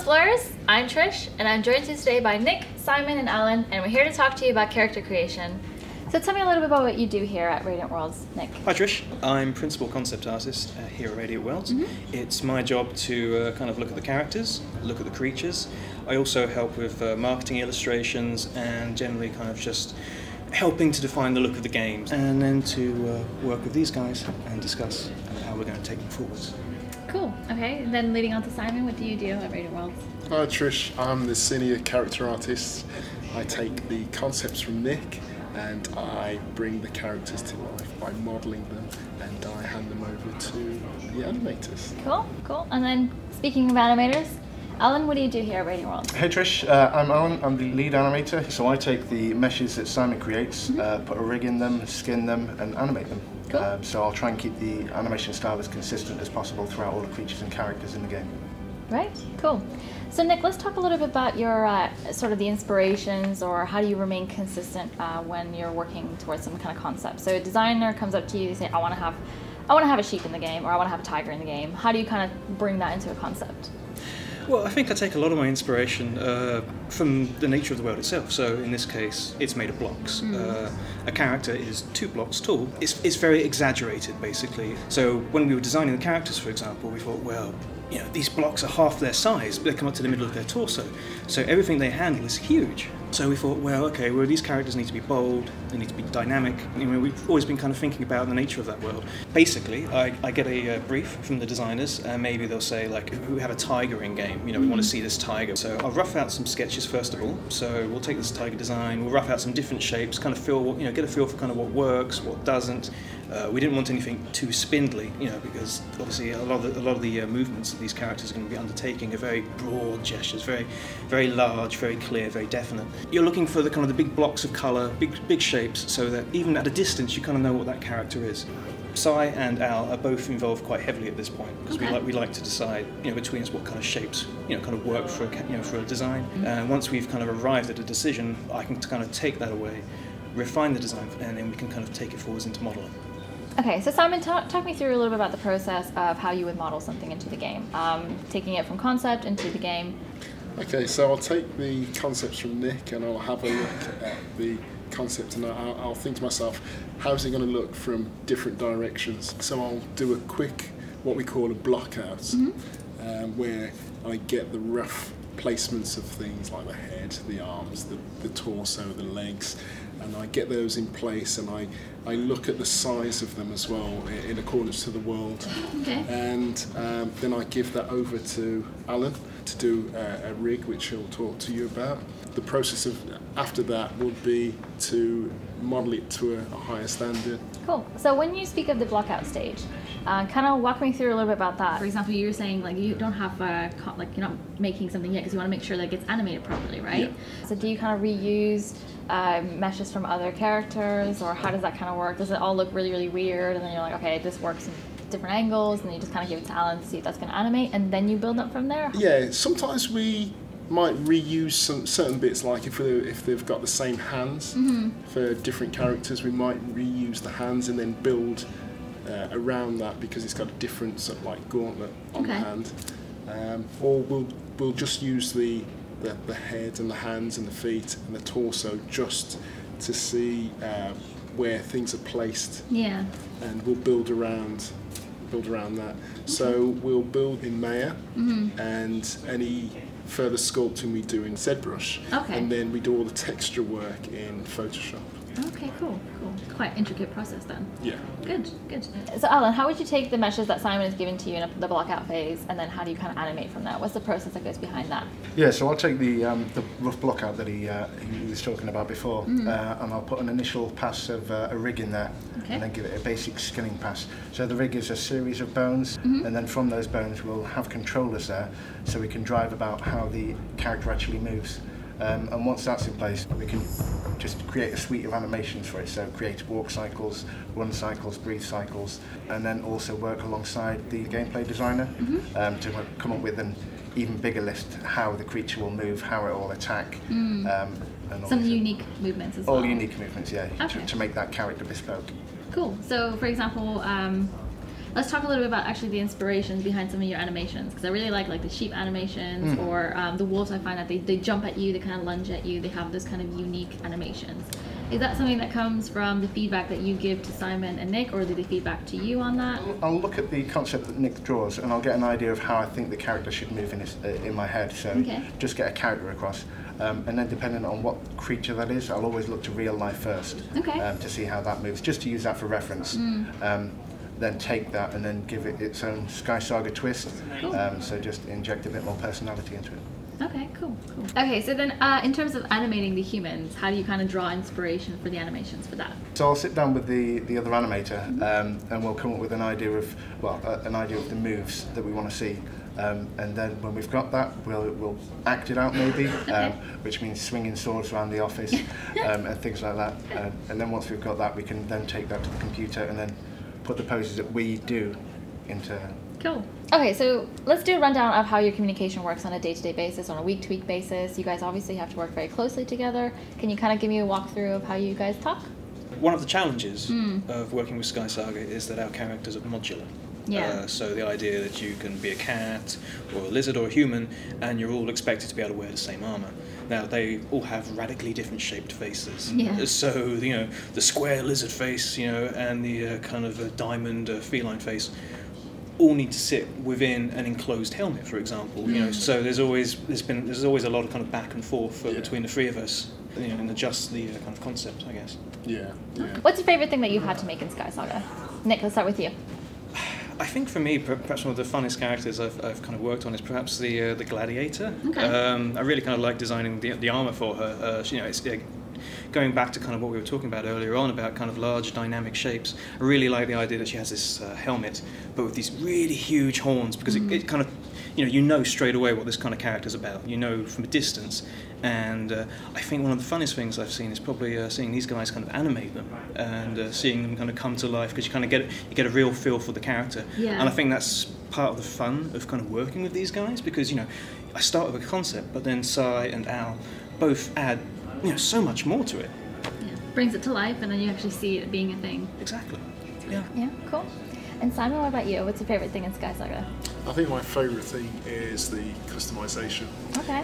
Explorers, I'm Trish, and I'm joined today by Nick, Simon, and Alan, and we're here to talk to you about character creation. So tell me a little bit about what you do here at Radiant Worlds, Nick. Hi Trish, I'm Principal Concept Artist here at Radiant Worlds. It's my job to kind of look at the characters, look at the creatures. I also help with marketing illustrations and generally kind of just helping to define the look of the games, and then to work with these guys and discuss how we're going to take them forwards. Cool. Okay, and then leading on to Simon, what do you do at Radiant Worlds? Hi Trish, I'm the senior character artist. I take the concepts from Nick and I bring the characters to life by modelling them, and I hand them over to the animators. Cool, cool. And then speaking of animators, Alan, what do you do here at Radiant Worlds? Hey Trish, I'm Alan, I'm the lead animator. So I take the meshes that Simon creates, put a rig in them, skin them and animate them. Cool. So I'll try and keep the animation style as consistent as possible throughout all the creatures and characters in the game. Right, cool. So Nick, let's talk a little bit about your sort of the inspirations, or how do you remain consistent when you're working towards some kind of concept. So a designer comes up to you, they say, I want to have a sheep in the game, or I want to have a tiger in the game. How do you kind of bring that into a concept? Well, I think I take a lot of my inspiration from the nature of the world itself. So in this case, it's made of blocks. A character is 2 blocks tall. It's very exaggerated, basically. So when we were designing the characters, for example, we thought, well, you know, these blocks are half their size, but they come up to the middle of their torso. So everything they handle is huge. So we thought, well, okay, well, these characters need to be bold, they need to be dynamic. You know, we've always been kind of thinking about the nature of that world. Basically, I get a brief from the designers, and maybe they'll say, like, we have a tiger in game, you know, we want to see this tiger. So I'll rough out some sketches first of all. So we'll take this tiger design, we'll rough out some different shapes, kind of get a feel for kind of what works, what doesn't. We didn't want anything too spindly, you know, because obviously a lot of the movements that these characters are going to be undertaking are very broad gestures, very, very large, very clear, very definite. You're looking for the kind of the big blocks of colour, big shapes, so that even at a distance you kind of know what that character is. Sai and Al are both involved quite heavily at this point, because we like to decide, you know, between us what kind of shapes, you know, kind of work for a design. And once we've kind of arrived at a decision, I can kind of take that away, refine the design, and then we can kind of take it forwards into modelling. Okay, so Simon, talk me through a little bit about the process of how you would model something into the game, taking it from concept into the game. Okay, so I'll take the concepts from Nick and I'll have a look at the concept, and I'll think to myself, how's it going to look from different directions? So I'll do a quick, what we call a block out, where I get the rough placements of things like the head, the arms, the torso, the legs, and I get those in place, and I look at the size of them as well in accordance to the world. Okay. And then I give that over to Alan to do a rig, which he'll talk to you about. The process after that would be to model it to a higher standard. Cool. So when you speak of the block out stage, kind of walk me through a little bit about that. For example, you were saying like you don't have like you're not making something yet because you want to make sure that it gets animated properly, right? Yeah. So do you kind of reuse meshes from other characters, or how does that kind of work? Does it all look really, really weird, and then you're like, okay, this works in different angles, and then you just kind of give it to Alan to see if that's going to animate, and then you build up from there? Yeah, sometimes we might reuse some certain bits, like if they've got the same hands for different characters, we might reuse the hands and then build around that because it's got a different sort of like gauntlet on the hand. Or we'll just use the head and the hands and the feet and the torso just to see where things are placed. Yeah. And we'll build around that. So we'll build in Maya, and any further sculpting we do in ZBrush, and then we do all the texture work in Photoshop. Okay, cool. Quite intricate process then. Yeah. Good. So Alan, how would you take the meshes that Simon has given to you in the block out phase, and then how do you kind of animate from that? What's the process that goes behind that? Yeah, so I'll take the rough block out that he was talking about before, and I'll put an initial pass of a rig in there, and then give it a basic skinning pass. So the rig is a series of bones, and then from those bones we'll have controllers there, so we can drive about how the character actually moves. And once that's in place, we can just create a suite of animations for it. So create walk cycles, run cycles, breathe cycles, and then also work alongside the gameplay designer to come up with an even bigger list how the creature will move, how it will attack. And some unique movements as well. All unique movements, yeah, to make that character bespoke. Cool. So, for example, Let's talk a little bit about actually the inspirations behind some of your animations, because I really like the sheep animations or the wolves. I find that they jump at you, they kind of lunge at you, they have those kind of unique animations. Is that something that comes from the feedback that you give to Simon and Nick, or do they feedback to you on that? I'll look at the concept that Nick draws and I'll get an idea of how I think the character should move in my head. So just get a character across. And then depending on what creature that is, I'll always look to real life first to see how that moves, just to use that for reference. Then take that and then give it its own SkySaga twist. So just inject a bit more personality into it. Okay, cool. Okay, so then in terms of animating the humans, how do you kind of draw inspiration for the animations for that? So I'll sit down with the other animator and we'll come up with an idea of, the moves that we want to see. And then when we've got that, we'll act it out maybe, which means swinging swords around the office and things like that. And then once we've got that, we can then take that to the computer and then put the poses that we do into... Cool. Okay, so let's do a rundown of how your communication works on a day-to-day basis, on a week-to-week basis. You guys obviously have to work very closely together. Can you kind of give me a walkthrough of how you guys talk? One of the challenges of working with SkySaga is that our characters are modular. So the idea that you can be a cat or a lizard or a human and you're all expected to be able to wear the same armour. Now they all have radically different shaped faces. So the square lizard face, and the kind of diamond feline face all need to sit within an enclosed helmet, for example. So there's always a lot of kind of back and forth between the three of us, and adjust the kind of concept, I guess. What's your favourite thing that you've had to make in SkySaga? Nick, let's start with you. I think for me, perhaps one of the funnest characters I've kind of worked on is perhaps the gladiator. I really kind of like designing the armor for her. It's going back to kind of what we were talking about earlier on about kind of large dynamic shapes. I really like the idea that she has this helmet, but with these really huge horns, because it kind of, you know straight away what this kind of character's about. You know from a distance. And I think one of the funnest things I've seen is probably seeing these guys kind of animate them and seeing them kind of come to life, because you kind of get a real feel for the character. And I think that's part of the fun of kind of working with these guys, because I start with a concept, but then Sai and Al both add so much more to it. Brings it to life, and then you actually see it being a thing. Exactly. Yeah, cool. And Simon, what about you? What's your favourite thing in SkySaga? I think my favourite thing is the customization.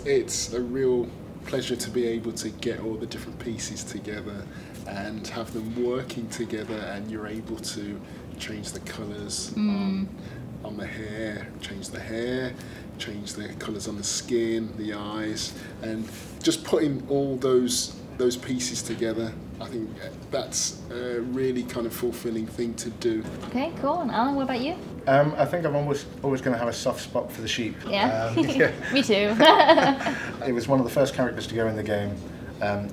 It's a real pleasure to be able to get all the different pieces together and have them working together, and you're able to change the colours on the hair, change the colours on the skin, the eyes, and just putting all those pieces together. I think that's a really kind of fulfilling thing to do. Okay, cool. And Alan, what about you? I think I'm always going to have a soft spot for the sheep. Me too. It was one of the first characters to go in the game.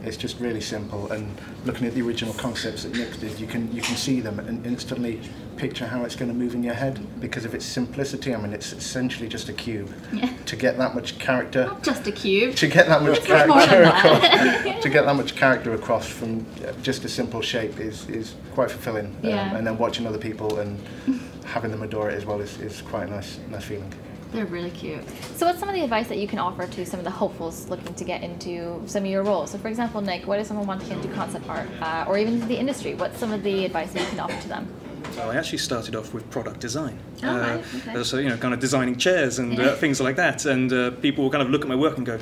It's just really simple, and looking at the original concepts that Nick did, you can see them and instantly picture how it's going to move in your head because of its simplicity. I mean, it's essentially just a cube. To get that much character, not just a cube. To get that much character across, to get that much character across from just a simple shape is quite fulfilling. And then watching other people and having them adore it as well is quite a nice feeling. They're really cute. So what's some of the advice that you can offer to some of the hopefuls looking to get into some of your roles? So for example, Nick, what if someone wanted to get into concept art or even into the industry? What's some of the advice that you can offer to them? Well, I actually started off with product design. Right. Okay. So, kind of designing chairs and things like that. And people will kind of look at my work and go,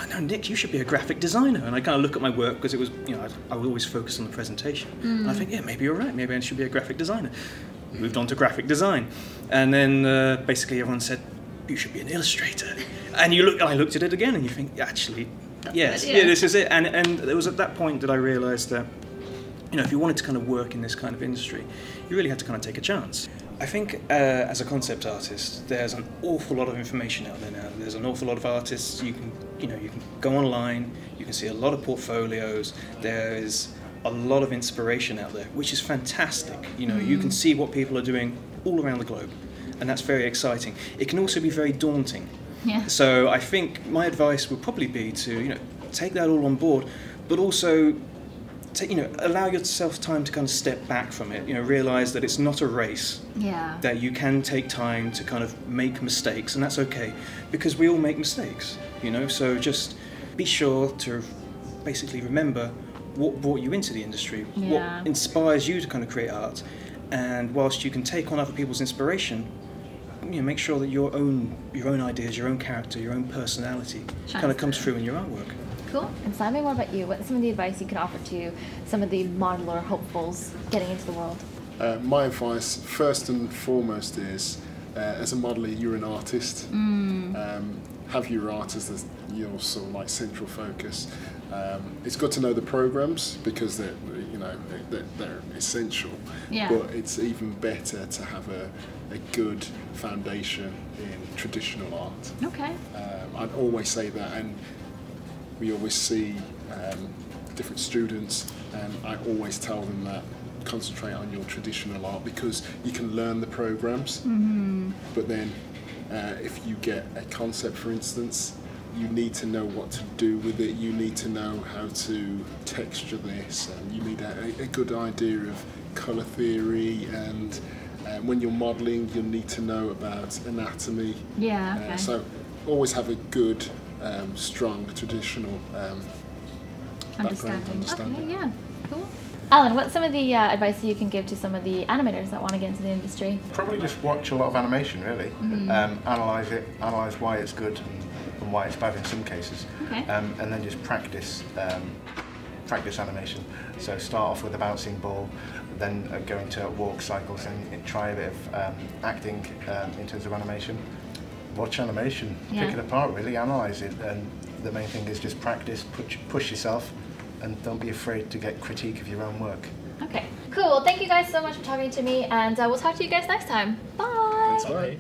no, Nick, you should be a graphic designer. And I kind of look at my work because it was, I would always focus on the presentation. And I think, maybe you're right. Maybe I should be a graphic designer. Moved on to graphic design. And then basically everyone said, you should be an illustrator. And I looked at it again and you think, actually, yes, this is it. And it was at that point that I realized that, if you wanted to kind of work in this kind of industry, you really had to kind of take a chance. I think as a concept artist, there's an awful lot of information out there now. There's an awful lot of artists. You can go online, you can see a lot of portfolios. There is a lot of inspiration out there, which is fantastic. You can see what people are doing all around the globe. And that's very exciting. It can also be very daunting. So I think my advice would probably be to, take that all on board, but also, allow yourself time to kind of step back from it. Realize that it's not a race. That you can take time to kind of make mistakes, and that's okay, because we all make mistakes. So just be sure to basically remember what brought you into the industry, what inspires you to kind of create art. And whilst you can take on other people's inspiration, make sure that your own ideas, your own character, your own personality kind of comes through in your artwork. Cool. And Simon, what about you? What's some of the advice you can offer to some of the modeler hopefuls getting into the world? My advice, first and foremost, is as a modeler, you're an artist. Have your art as your sort of like central focus. It's good to know the programs because they're essential. Yeah. But it's even better to have a good foundation in traditional art. Okay. I'd always say that, and we always see different students, and I always tell them that concentrate on your traditional art because you can learn the programs, but then if you get a concept, for instance, you need to know what to do with it, you need to know how to texture this, and you need a good idea of colour theory, and when you're modelling you'll need to know about anatomy. Yeah, okay. So always have a good, strong traditional Understanding. understanding. Okay, yeah, cool. Alan, what's some of the advice you can give to some of the animators that want to get into the industry? Probably just watch a lot of animation, really. Analyse it, analyse why it's good and why it's bad in some cases. Okay. And then just practice animation. So start off with a bouncing ball, then go into walk cycles and try a bit of acting in terms of animation. Watch animation, pick it apart, really analyse it, and the main thing is just practice, push yourself, and don't be afraid to get critique of your own work. Okay, cool. Thank you guys so much for talking to me, and we'll talk to you guys next time. Bye! Bye.